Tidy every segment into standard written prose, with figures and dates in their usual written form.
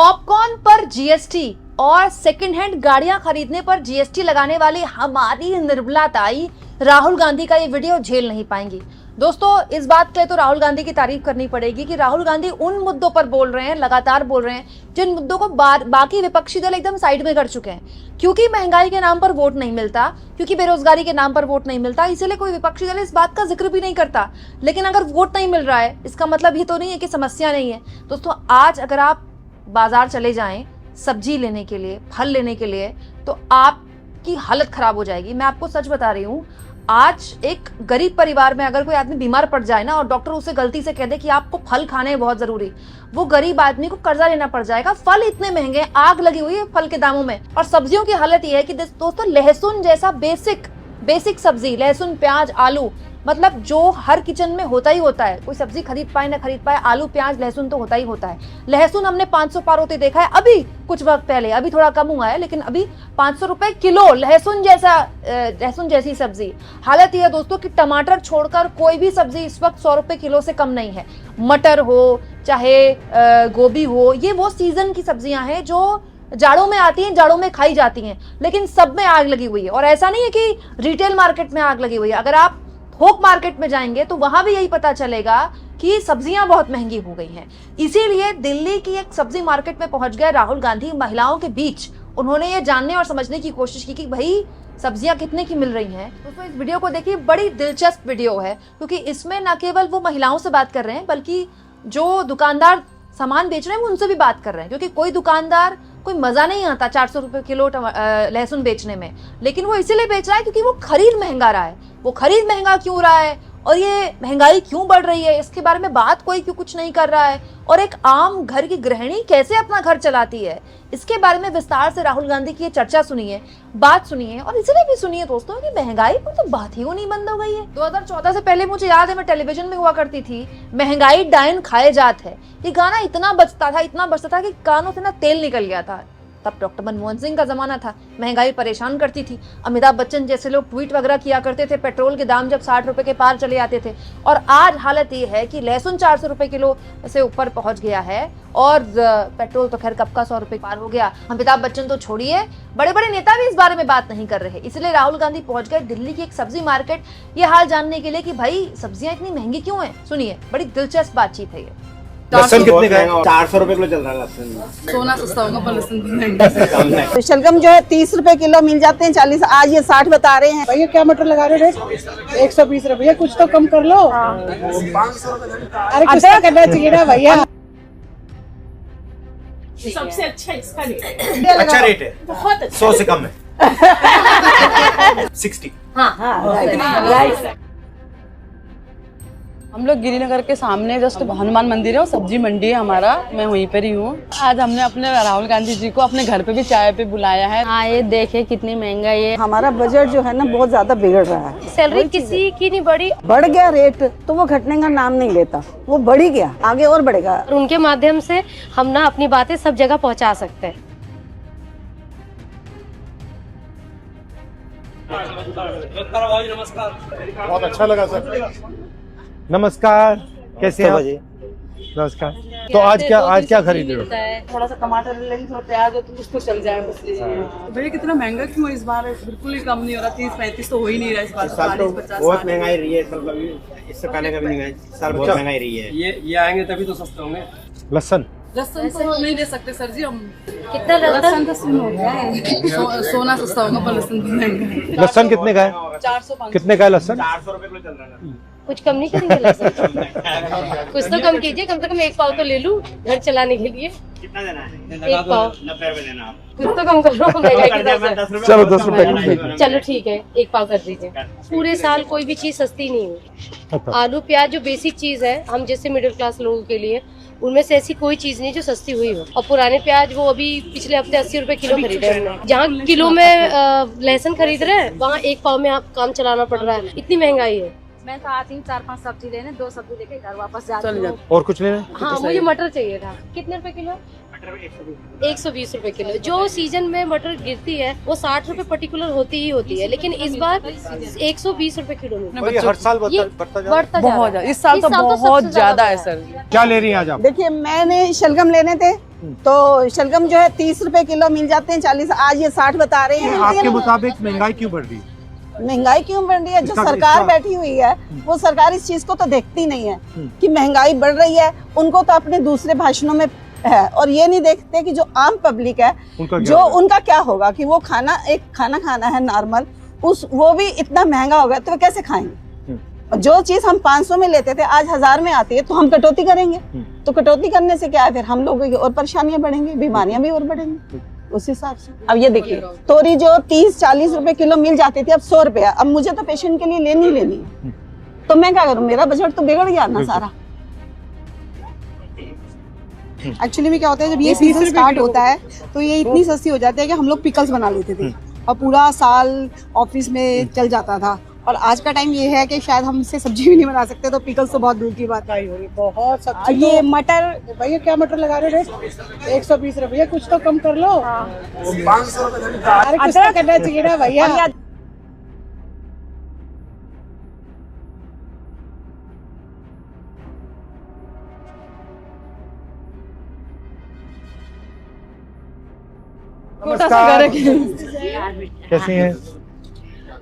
Popcorn पर GST और second hand गाड़ियां खरीदने पर जीएसटी लगाने वाली हमारी निर्मला ताई राहुल गांधी का ये वीडियो झेल नहीं पाएंगी। दोस्तों, इस बात के लिए तो राहुल गांधी की तारीफ करनी पड़ेगी कि राहुल गांधी उन मुद्दों पर बोल रहे हैं, लगातार बोल रहे हैं जिन मुद्दों को बाकी विपक्षी दल एकदम साइड में कर चुके हैं। क्योंकि महंगाई के नाम पर वोट नहीं मिलता, क्योंकि बेरोजगारी के नाम पर वोट नहीं मिलता, इसीलिए कोई विपक्षी दल इस बात का जिक्र भी नहीं करता। लेकिन अगर वोट नहीं मिल रहा है, इसका मतलब ये तो नहीं है कि समस्या नहीं है। दोस्तों, आज अगर आप बाजार चले जाएं सब्जी लेने के लिए, फल लेने के लिए, तो आपकी हालत खराब हो जाएगी। मैं आपको सच बता रही हूँ, आज एक गरीब परिवार में अगर कोई आदमी बीमार पड़ जाए ना और डॉक्टर उसे गलती से कह दे कि आपको फल खाने हैं बहुत जरूरी, वो गरीब आदमी को कर्जा लेना पड़ जाएगा। फल इतने महंगे, आग लगी हुई है फल के दामों में। और सब्जियों की हालत ये है कि दोस्तों, लहसुन जैसा बेसिक सब्जी, लहसुन, प्याज, आलू, मतलब जो हर किचन में होता ही होता है। कोई सब्जी खरीद पाए ना खरीद पाए, आलू, प्याज, लहसुन तो होता ही होता है। लहसुन हमने 500 पार होते देखा है अभी कुछ वक्त पहले, अभी थोड़ा कम हुआ है, लेकिन अभी 500 रुपए किलो लहसुन जैसी सब्जी। हालत यह है दोस्तों कि टमाटर छोड़कर कोई भी सब्जी इस वक्त 100 रुपए किलो से कम नहीं है। मटर हो चाहे गोभी हो, ये वो सीजन की सब्जियां हैं जो जाड़ों में आती हैं, जाड़ों में खाई जाती हैं, लेकिन सब में आग लगी हुई है। और ऐसा नहीं है कि रिटेल मार्केट में आग लगी हुई है। अगर आप थोक मार्केट में जाएंगे तो वहां भी यही पता चलेगा कि सब्जियां बहुत महंगी हो गई हैं। इसीलिए दिल्ली की एक सब्जी मार्केट में पहुंच गए राहुल गांधी महिलाओं के बीच। उन्होंने ये जानने और समझने की कोशिश की कि भाई सब्जियां कितने की मिल रही हैं। दोस्तों, इस वीडियो को देखिए, बड़ी दिलचस्प वीडियो है, क्योंकि इसमें न केवल वो महिलाओं से बात कर रहे हैं, बल्कि जो दुकानदार सामान बेच रहे हैं वो उनसे भी बात कर रहे हैं। क्योंकि कोई दुकानदार, कोई मजा नहीं आता 400 रुपए किलो लहसुन बेचने में, लेकिन वो इसीलिए बेच रहा है क्योंकि वो खरीद महंगा रहा है। वो खरीद महंगा क्यों रहा है और ये महंगाई क्यों बढ़ रही है, इसके बारे में बात कोई क्यों कुछ नहीं कर रहा है, और एक आम घर की गृहिणी कैसे अपना घर चलाती है, इसके बारे में विस्तार से राहुल गांधी की ये चर्चा सुनिए, बात सुनिए। और इसलिए भी सुनिए दोस्तों कि महंगाई पर तो बात ही नहीं बंद हो गई है। 2014 से पहले मुझे याद है, मैं टेलीविजन में हुआ करती थी, महंगाई डायन खाए जात है, ये गाना इतना बजता था कि कानों से ना तेल निकल गया था। तब डॉक्टर मनमोहन सिंह का जमाना था, महंगाई परेशान करती थी। अमिताभ बच्चन जैसे लोग ट्वीट वगैरह किया करते थे, पेट्रोल के दाम जब 60 रुपए के पार चले आते थे। और आज हालत ये है कि लहसुन 400 रुपए किलो से ऊपर पहुंच गया है, और पेट्रोल तो खैर कब का 100 रुपए पार हो गया। अमिताभ बच्चन तो छोड़िए, बड़े बड़े नेता भी इस बारे में बात नहीं कर रहे। इसलिए राहुल गांधी पहुंच गए दिल्ली की एक सब्जी मार्केट, ये हाल जानने के लिए कि भाई सब्जियां इतनी महंगी क्यों है। सुनिए, बड़ी दिलचस्प बातचीत है ये। लहसुन कितने का है? 400 रुपए किलो चल रहा है लहसुन। सोना सस्ता होगा पर लहसुन महंगा। शलगम जो है 30 रुपए किलो मिल जाते हैं, 40, आज ये 60 बता रहे हैं। भैया क्या मटर लगा रहे हो रेट? 120 रुपये, कुछ तो कम कर लो। अरे कुछ तो करना चाहिए ना भैया। सबसे अच्छा इसका रेट, अच्छा रेट है, बहुत अच्छा, 100 से कम है। 60। हम लोग गिरिनगर के सामने जस्ट हनुमान मंदिर है और सब्जी मंडी है हमारा, मैं वहीं पर ही हूँ। आज हमने अपने राहुल गांधी जी को अपने घर पे भी चाय पे बुलाया है। हाँ, ये देखे कितनी महंगाई है। हमारा बजट जो है ना बहुत ज्यादा बिगड़ रहा है। सैलरी किसी की नहीं बढ़ी, बढ़ गया रेट तो वो घटने का नाम नहीं लेता, वो बढ़ ही गया, आगे और बढ़ेगा। और उनके माध्यम से हम ना अपनी बातें सब जगह पहुंचा सकते हैं। बहुत अच्छा लगा सर। नमस्कार, कैसे हैं आप? नमस्कार। तो आज क्या खरीद रहे हो? थोड़ा सा टमाटर ले लेंगे, थोड़ा प्याज है तो उसको चल जाए बस। भैया कितना महंगा क्यों है इस बार? बिल्कुल ही कम नहीं हो रहा, 30-35 तो हो ही नहीं रहा इस बार। 40-50 बहुत महंगाई रही है कभी, इससे पहले कभी नहीं, साल बहुत महंगाई रही है। ये आएंगे तभी तो सस्ते होंगे। लहसुन लहसुन तो नहीं दे सकते सर जी हम। कितना लहसुन तो सुन हो गया है, सोना सस्ता होगा पर लहसुन महंगा। लहसुन कितने का है? 400-500। कितने का है लहसुन? 400 रुपए किलो चल रहा है। कुछ कम नहीं करेंगे लहसुन? कुछ तो कम कीजिए, कम से कम 1 पाव तो ले लूं घर चलाने के लिए। कितना देना है? 1 पाव 90 रुपए देना आप। कुछ तो कम करो महंगाई के हिसाब से। चलो 10 रुपए। चलो ठीक है, 1 पाव कर दीजिए। पूरे साल कोई भी चीज सस्ती नहीं हुई। आलू प्याज जो बेसिक चीज है, हम जैसे मिडिल क्लास लोगों के लिए, उनमें से ऐसी कोई चीज नहीं जो सस्ती हुई हो। और पुराने प्याज वो अभी पिछले हफ्ते 80 रुपए किलो खरीदे हमने। जहाँ किलो में लहसुन खरीद रहे हैं, वहाँ 1 पाव में आप काम चलाना पड़ रहा है, इतनी महंगाई है। मैं तो आती हूँ 4-5 सब्जी लेने, 2 सब्जी लेके घर वापस जाती हूँ। और कुछ लेना? हाँ, मुझे मटर चाहिए था। कितने रुपए किलो? मटर 120 रुपए किलो। जो सीजन में मटर गिरती है वो 60 रुपए पर्टिकुलर होती ही होती है, लेकिन इस बार 120 रुपए किलो मिल और ये हर साल ये बढ़ता जा रहा है। बढ़ता जा रहा बहुत है। ज्यादा, इस साल तो बहुत सबसे ज्यादा है बढ़ा सर। क्या ले रही हैं आज आप? देखिए मैंने शलगम लेने थे तो शलगम जो है 30 रुपए किलो मिल जाते हैं, 40, आज ये 60 बता रहे हैं। आपके मुताबिक महंगाई क्यों बढ़ रही है? महंगाई क्यों बढ़ रही है? जो इसका- सरकार इसका- बैठी हुई है वो सरकार इस चीज को तो देखती नहीं है कि महंगाई बढ़ रही है। उनको तो अपने दूसरे भाषणों में है, और ये नहीं देखते कि जो आम पब्लिक है उनका क्या जो होगा? उनका क्या होगा कि वो एक खाना खाना है नॉर्मल, वो भी इतना महंगा हो गया तो वो कैसे खाएंगे? और जो चीज हम 500 में लेते थे आज 1000 में आती है तो हम कटौती करेंगे। तो कटौती करने से क्या है, फिर हम लोगों की और परेशानियां बढ़ेंगी, बीमारियां भी और बढ़ेंगी उस हिसाब से। अब ये देखिए तोरी जो 30-40 रुपए किलो मिल जाती थी अब 100 रुपया। अब मुझे तो पेशेंट के लिए लेनी है, तो मैं क्या करूँ? मेरा बजट तो बिगड़ गया ना सारा। एक्चुअली में क्या होता है, जब ये सीजन स्टार्ट होता है तो ये इतनी सस्ती हो जाती है कि हम लोग पिकल्स बना लेते थे और पूरा साल ऑफिस में चल जाता था। और आज का टाइम ये है कि शायद हमसे सब्जी भी नहीं बना सकते, तो पिकल्स तो बहुत दूर की बात है। बहुत सब्जी। ये मटर भैया क्या मटर लगा रहे हो रेट? 120 रुपये। कुछ तो कम कर लो। 500 अरे कुछ तो करना चाहिए ना भैया। नमस्कार, कैसी हैं?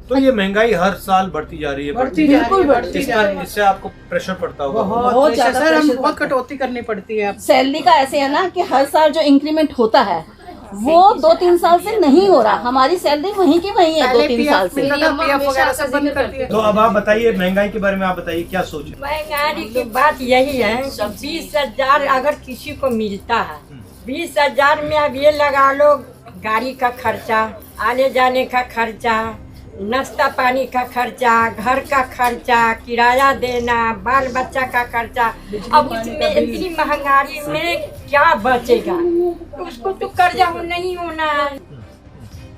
तो ये महंगाई हर साल बढ़ती जा रही है, बिल्कुल बढ़ती जा रही है। इससे आपको प्रेशर पड़ता होगा। बहुत ज्यादा सर, हम बहुत कटौती करनी पड़ती है। सैलरी का ऐसे है ना कि हर साल जो इंक्रीमेंट होता है वो 2-3 साल से नहीं हो रहा। हमारी सैलरी वहीं की वहीं है 2-3 साल से। PF वगैरह सब बंद कर दिया। तो अब आप बताइए महंगाई के बारे में, आप बताइए क्या सोच रहे हैं? महंगाई की बात यही है कि 20,000 अगर किसी को मिलता है, 20,000 में अब ये लगा लो गाड़ी का खर्चा, आने जाने का खर्चा, नाश्ता पानी का खर्चा, घर का खर्चा, किराया देना, बाल बच्चा का खर्चा। अब उसमें इतनी महंगाई में क्या बचेगा? उसको तो कर्जा नहीं होना है।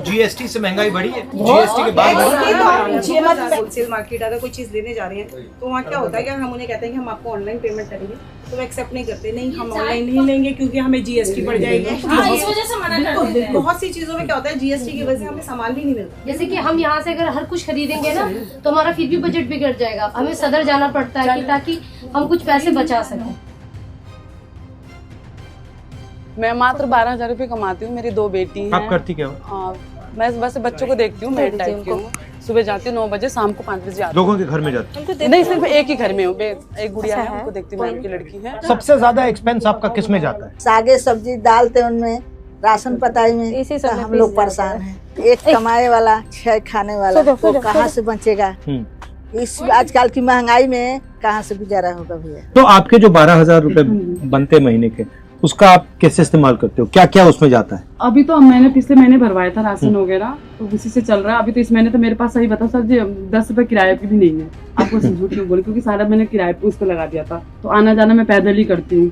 जीएसटी से महंगाई बढ़ी है? जीएसटी के बाद बढ़ी है? होलसेल मार्केट अगर कोई चीज लेने जा रहे हैं तो वहाँ क्या होता है कि हम उन्हें कहते हैं कि हम आपको ऑनलाइन पेमेंट करेंगे, तो वो एक्सेप्ट नहीं करते। नहीं, हम ऑनलाइन नहीं लेंगे क्योंकि हमें जीएसटी बढ़ जाएगी। इस वजह से मना करते हैं। बहुत सी चीजों में क्या होता है, जीएसटी की वजह से हमें सामान भी नहीं मिलता। जैसे कि हम यहाँ से अगर हर कुछ खरीदेंगे ना तो हमारा फिर भी बजट बिगड़ जाएगा। हमें सदर जाना पड़ता है कि ताकि हम कुछ पैसे बचा सकें। मैं मात्र 12,000 रुपये कमाती हूँ। मेरी 2 बेटी हैं। आप करती क्या हो? मैं बस बच्चों को देखती हूँ, मेड टाइप की हूँ। सुबह जाती हूँ 9 बजे, शाम को 5 बजे आती लोगों के घर में जाते हूँ। नहीं, सिर्फ एक ही घर में हूँ। एक गुड़िया है, उनको देखती हूँ, मैम की लड़की है। हैं? सबसे ज्यादा एक्सपेंस आपका किस में जाता है? सागे सब्जी डालते उनमें, राशन पताई में, इसी सब में हम लोग परेशान हैं। एक कमाए वाला 6 खाने वाला, वो कहाँ से बचेगा? इस आजकल की महंगाई में कहाँ से गुजारा होगा भैया? तो आपके जो 12,000 रुपए बनते महीने के, उसका आप कैसे इस्तेमाल करते हो? क्या क्या उसमें जाता है? अभी तो मैंने पिछले महीने भरवाया था राशन वगैरह, तो उसी से चल रहा है। अभी तो इस महीने तो मेरे पास, सही बता सर जी, 10 रुपए किराए की भी नहीं है। आपको झूठ क्यों बोले, क्योंकि सारा मैंने किराए पे उसको लगा दिया था। तो आना जाना मैं पैदल ही करती हूँ।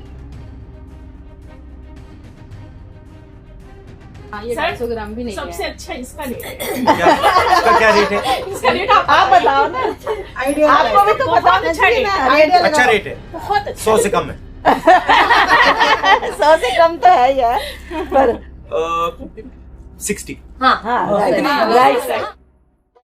ये 250 ग्राम भी नहीं है। सबसे अच्छा इसका रेट है। इसका क्या रेट है? इसका रेट आप बताओ ना, आइडिया आपको भी तो बताना चाहिए ना। आइडिया अच्छा लगाओ। रेट है, बहुत अच्छा। 100 से कम है। 100 से कम तो है यार, पर 60। हाँ राइट।